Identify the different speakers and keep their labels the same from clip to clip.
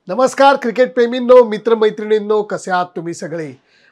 Speaker 1: नमस्कार क्रिकेट प्रेमींनो, मित्रमैत्रिणींनो, कसे आहात तुम्ही सगळे?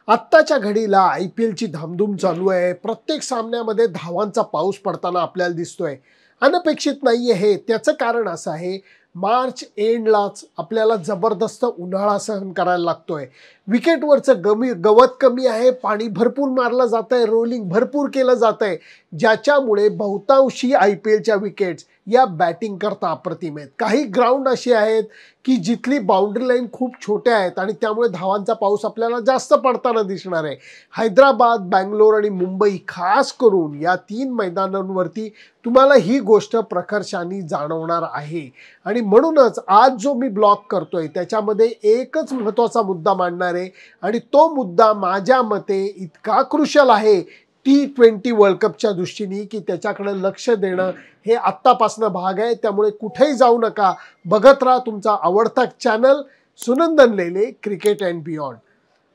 Speaker 1: आत्ताच्या घडीला IPL ची धामधूम चालू आहे. प्रत्येक सामन्यामध्ये धावांचा पाऊस पडताना आपल्याला दिसतोय. अनपेक्षित नाहीये हे. त्याचं कारण असं आहे, मार्च एंडलाच आपल्याला जबरदस्त उन्हाळा सहन करायला लागतोय. विकेटवरचं गवत कमी आहे, पाणी भरपूर मारलं जातंय, रोलिंग भरपूर केलं जातंय, ज्याच्यामुळे बहुतांशी IPLच्या विकेट्स या बॅटिंग करता अप्रतिम आहेत. काही ग्राउंड असे आहेत की जिथली बाउंड्री लाईन खूप छोट्या आहेत आणि त्यामुळे धावांचा पाऊस आपल्याला जास्त पडताना दिसणार आहे. हैदराबाद, बँगलोर आणि मुंबई खास करून या 3 मैदानांवरती तुम्हाला ही गोष्ट प्रकर्षाने जाणवणार आहे. आणि म्हणूनच आज जो मी ब्लॉग करतोय त्याच्यामध्ये एकच महत्त्वाचा मुद्दा मांडणार आहे आणि तो मुद्दा माझ्या मते इतका क्रुशियल आहे T20 वर्ल्ड कपच्या दृष्टीने की त्याच्याकडे लक्ष देणं हे आत्तापासून भाग आहे. त्यामुळे कुठेही जाऊ नका, बघत राहा तुमचा आवडता channel Sunandan Lele cricket and beyond.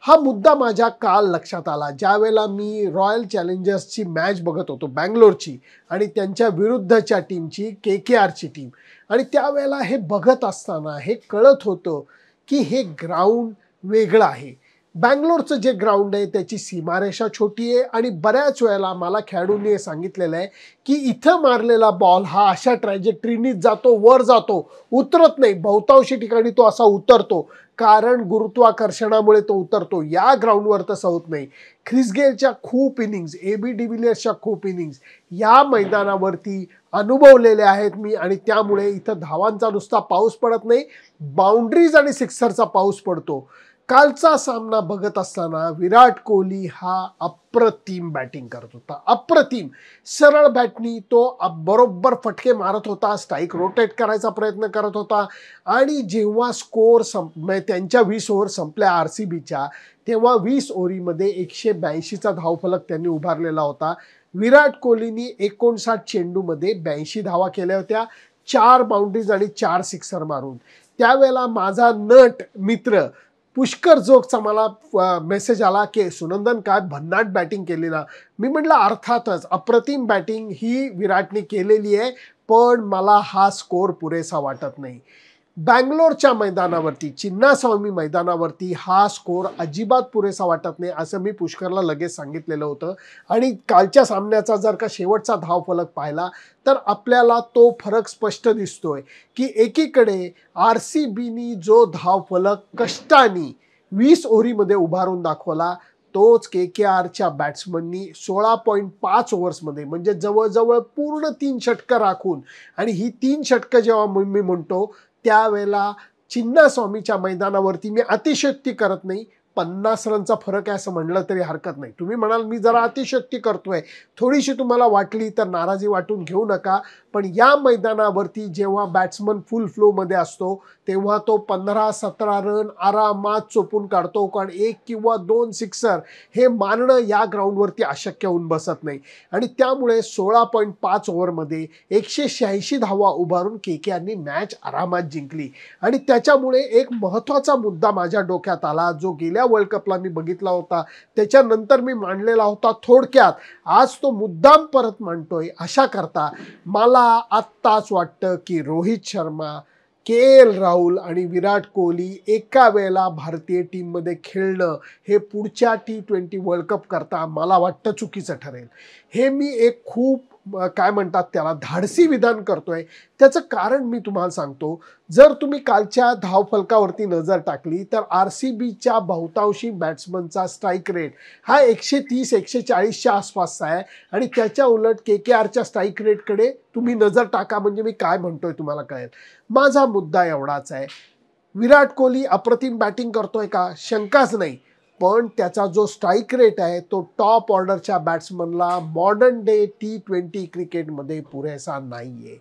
Speaker 1: हा मुद्दा माझ्या काल लक्षात आला ज्यावेळेला मी रॉयल चॅलेंजर्सची मॅच बघत होतो, बँगलोरची आणि त्यांच्या विरुद्धच्या टीमची KKRची टीम. आणि त्यावेळेला हे बघत असताना हे कळत होतं की हे ग्राउंड वेगळं आहे. बँगलोरचं जे ग्राउंड आहे त्याची सीमारेषा छोटी आहे आणि बऱ्याच वेळेला मला खेळाडूंनी हे सांगितलेलं आहे की इथं मारलेला बॉल हा अशा ट्रॅजेक्टरीनीच जातो, वर जातो, उतरत नाही. बहुतांशी ठिकाणी तो असा उतरतो कारण गुरुत्वाकर्षणामुळे तो उतरतो. या ग्राउंडवर तसं होत नाही. ख्रिस गेलच्या खूप इनिंग्स, AB डिव्हिलियर्सच्या खूप इनिंग्स या मैदानावरती अनुभवलेल्या आहेत मी आणि त्यामुळे इथं धावांचा नुसता पाऊस पडत नाही, बाउंड्रीज आणि सिक्सरचा पाऊस पडतो. कालचा सामना बघत असताना विराट कोहली हा अप्रतिम बॅटिंग करत होता. अप्रतिम सरळ बॅटनी तो बरोबर फटके मारत होता, स्ट्राईक रोटेट करायचा प्रयत्न करत होता. आणि जेव्हा स्कोअर त्यांच्या 20 ओव्हर संपल्या RCBच्या, तेव्हा 20 ओव्हरीमध्ये 182चा धावफलक त्यांनी उभारलेला होता. विराट कोहलीनी 59 चेंडूमध्ये 82 धावा केल्या होत्या, 4 बाउंड्रीज आणि 4 सिक्सर मारून. त्यावेळेला माझा नट मित्र पुष्कर जोगचा मला मेसेज आला की सुनंदन काय भन्नाट बॅटिंग केली ना. मी म्हटलं अर्थातच अप्रतिम बॅटिंग ही विराटने केलेली आहे, पण मला हा स्कोर पुरेसा वाटत नाही. बँगलोरच्या मैदानावरती, चिन्नास्वामी मैदानावरती हा स्कोर अजिबात पुरेसा वाटत नाही असं मी पुष्करला लगेच सांगितलेलं होतं. आणि कालच्या सामन्याचा जर का शेवटचा धावफलक पाहिला तर आपल्याला तो फरक स्पष्ट दिसतोय की एकीकडे RCBनी जो धावफलक कष्टाने 20 ओव्हरीमध्ये उभारून दाखवला, तोच KKRच्या बॅट्समननी 16.5 ओव्हर्समध्ये म्हणजे जवळजवळ पूर्ण 3 षटकं राखून. आणि ही 3 षटकं जेव्हा मी म्हणतो त्यावेळेला चिन्नास्वामीच्या मैदानावरती मी अतिशयोक्ती करत नाही, 50 रनचा फरक आहे असं म्हणलं तरी हरकत नाही. तुम्ही म्हणाल मी जरा अतिशयोक्ती करतोय, थोडीशी तुम्हाला वाटली तर नाराजी वाटून घेऊ नका. पण या मैदानावरती जेव्हा बॅट्समन फुल फ्लोमध्ये असतो तेव्हा तो 15-17 रन आरामात चोपून काढतो, कारण 1 किंवा 2 सिक्सर हे मारणं या ग्राउंडवरती अशक्य होऊन बसत नाही. आणि त्यामुळे 16.5 ओव्हरमध्ये 186 धावा उभारून KKRनी मॅच आरामात जिंकली. आणि त्याच्यामुळे एक महत्त्वाचा मुद्दा माझ्या डोक्यात आला जो गेल्या वर्ल्ड कपला मी बघितला होता, त्याच्यानंतर मी मांडलेला होता थोडक्यात. आज तो मुद्दाम परत मांडतोय. अशा करता मला आत्ताच वाटतं की रोहित शर्मा, KL राहुल आणि विराट कोहली एका वेळेला भारतीय टीममध्ये खेळणं हे पुढच्या T20 वर्ल्ड कप करता मला वाटतं चुकीचं ठरेल. हे मी एक खूप काय म्हणतात त्याला धाडसी विधान करतोय. त्याचं कारण मी तुम्हाला सांगतो. जर तुम्ही कालच्या धावफलकावरती नजर टाकली तर RCBच्या बहुतांशी बॅट्समनचा स्ट्राईक रेट हा 130-140च्या आसपासचा आहे आणि त्याच्या उलट KKRच्या स्ट्राईक रेटकडे तुम्ही नजर टाका म्हणजे मी काय म्हणतोय तुम्हाला कळेल. माझा मुद्दा एवढाच आहे, विराट कोहली अप्रतिम बॅटिंग करतोय का? शंकाच नाही. पण त्याचा जो स्ट्राईक रेट आहे तो टॉप ऑर्डरच्या बॅट्समनला मॉडर्न डे T20 क्रिकेटमध्ये पुरेसा नाही आहे.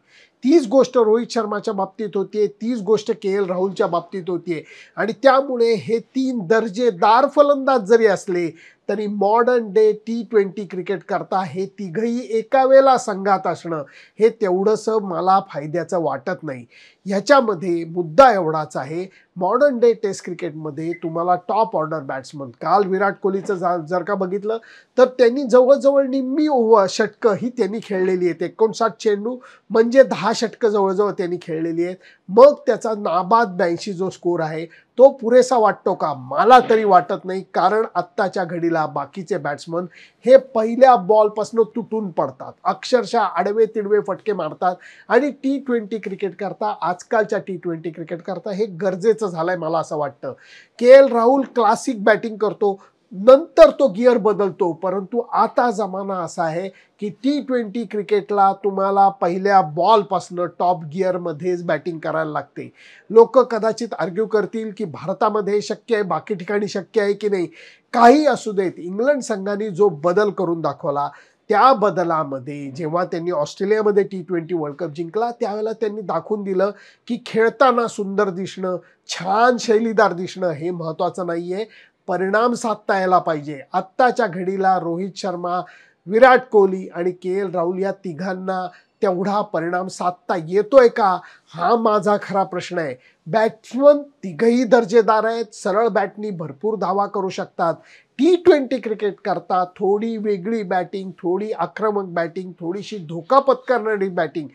Speaker 1: तीच गोष्ट रोहित शर्माच्या बाबतीत होतीये, तीच गोष्ट KL राहुलच्या बाबतीत होतीये. आणि त्यामुळे हे 3 दर्जेदार फलंदाज जरी असले तरी मॉडर्न डे T20 क्रिकेट करता हे तिघही एका वेळेला संघात असणं हे तेवढंसं मला फायद्याचं वाटत नाही. ह्याच्यामध्ये मुद्दा एवढाच आहे, मॉडर्न डे टेस्ट क्रिकेटमध्ये तुम्हाला टॉप ऑर्डर बॅट्समन, काल विराट कोहलीचं जर का बघितलं तर त्यांनी जवळजवळ निम्मी षटकं ही त्यांनी खेळलेली आहेत. 59 चेंडू म्हणजे 10 षटकं जवळजवळ त्यांनी खेळलेली आहेत. मग त्याचा नाबाद 82 जो स्कोर आहे तो पुरेसा वाटतो का? मला तरी वाटत नाही, कारण आत्ताच्या घडीला बाकीचे बॅट्समन हे पहिल्या बॉलपासून तुटून पडतात, अक्षरशः आडवे तिडवे फटके मारतात आणि T20 क्रिकेट करता, आजकालच्या T20 क्रिकेट करता हे गरजेचं झालंय मला असं वाटतं. KL राहुल क्लासिक बॅटिंग करतो, नंतर तो गिअर बदलतो, परंतु आता जमाना असा आहे की T20 क्रिकेटला तुम्हाला पहिल्या बॉलपासून टॉप गिअरमध्येच बॅटिंग करायला लागते. लोक कदाचित आर्ग्यू करतील की भारतामध्ये शक्य आहे, बाकी ठिकाणी शक्य आहे की नाही. काही असू देत, इंग्लंड संघाने जो बदल करून दाखवला त्या बदलामध्ये जेव्हा त्यांनी ऑस्ट्रेलियामध्ये T20 वर्ल्ड कप जिंकला त्यावेळेला त्यांनी दाखवून दिलं की खेळताना सुंदर दिसणं, छान शैलीदार दिसणं हे महत्त्वाचं नाहीये, परिणाम साधता यायला पाहिजे. आत्ताच्या घडीला रोहित शर्मा, विराट कोहली आणि KL राहुल या तिघांना तेवढा परिणाम साधता येतोय का, हा माझा खरा प्रश्न आहे. बॅट्समन तिघही दर्जेदार आहेत, सरळ बॅटनी भरपूर धावा करू शकतात. T20 क्रिकेट करता थोडी वेगळी बॅटिंग, थोडी आक्रमक बॅटिंग, थोडीशी धोका पत्करणारी बॅटिंग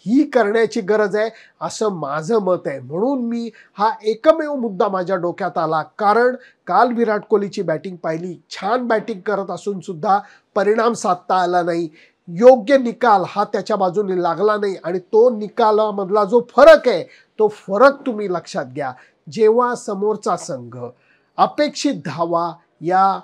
Speaker 1: ही करण्याची गरज आहे असं माझं मत आहे. म्हणून मी हा एकमेव मुद्दा माझ्या डोक्यात आला, कारण काल विराट कोहलीची बॅटिंग पाहिली, छान बॅटिंग करत असून सुद्धा परिणाम साधता आला नाही, योग्य निकाल हा त्याच्या बाजूने लागला नाही. आणि तो निकालामधला जो फरक आहे तो फरक तुम्ही लक्षात घ्या. जेव्हा समोरचा संघ अपेक्षित धावा या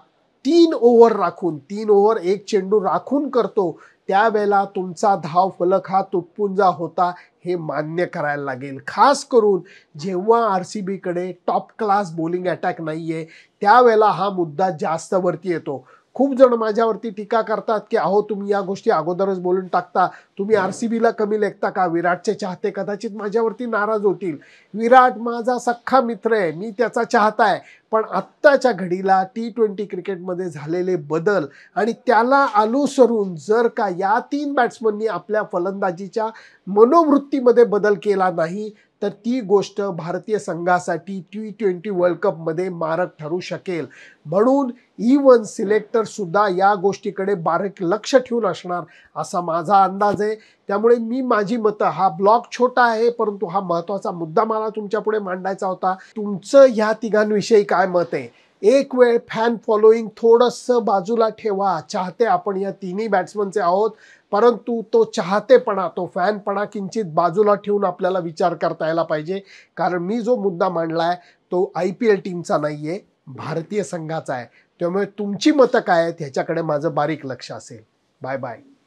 Speaker 1: 3 ओव्हर राखून, 3 ओव्हर 1 चेंडू राखून करतो, त्यावेळेला तुमचा धाव फलक हा तुटपुंजा होता हे मान्य करायला लागेल. खास करून जेव्हा RCB कडे टॉप क्लास बॉलिंग अटॅक नाहीये त्यावेळेला हा मुद्दा जास्त वरती येतो. खूप जण माझ्यावरती टीका करतात की अहो तुम्ही या गोष्टी अगोदरच बोलून टाकता, तुम्ही RCBला कमी लेखता का? विराटचे चाहते कदाचित माझ्यावरती नाराज होतील. विराट माझा सख्खा मित्र आहे, मी त्याचा चाहता आहे, पण आत्ताच्या घडीला T20 क्रिकेटमध्ये झालेले बदल आणि त्याला अनुसरून जर का या 3 बॅट्समननी आपल्या फलंदाजीच्या मनोवृत्तीमध्ये बदल केला नाही तर ती गोष्ट भारतीय संघासाठी T20 वर्ल्ड कपमध्ये मारक ठरू शकेल. म्हणून इवन सिलेक्टर सुद्धा या गोष्टीकडे बारीक लक्ष ठेवून असणार असा माझा अंदाज आहे. त्यामुळे मी माझी मतं, हा ब्लॉग छोटा आहे परंतु हा महत्त्वाचा मुद्दा मला तुमच्या पुढे मांडायचा होता. तुमचं ह्या तिघांविषयी काय मत आहे? एक वेळ फॅन फॉलोईंग थोडंसं बाजूला ठेवा. चाहते आपण या तिन्ही बॅट्समनचे आहोत, परंतु तो चाहतेपणा, तो फॅनपणा किंचित बाजूला ठेवून आपल्याला विचार करता यायला पाहिजे. कारण मी जो मुद्दा मांडलाय तो IPL टीमचा नाहीये, भारतीय संघाचा आहे. त्यामुळे तुमची मतं काय आहेत ह्याच्याकडे माझं बारीक लक्ष असेल. Bye bye.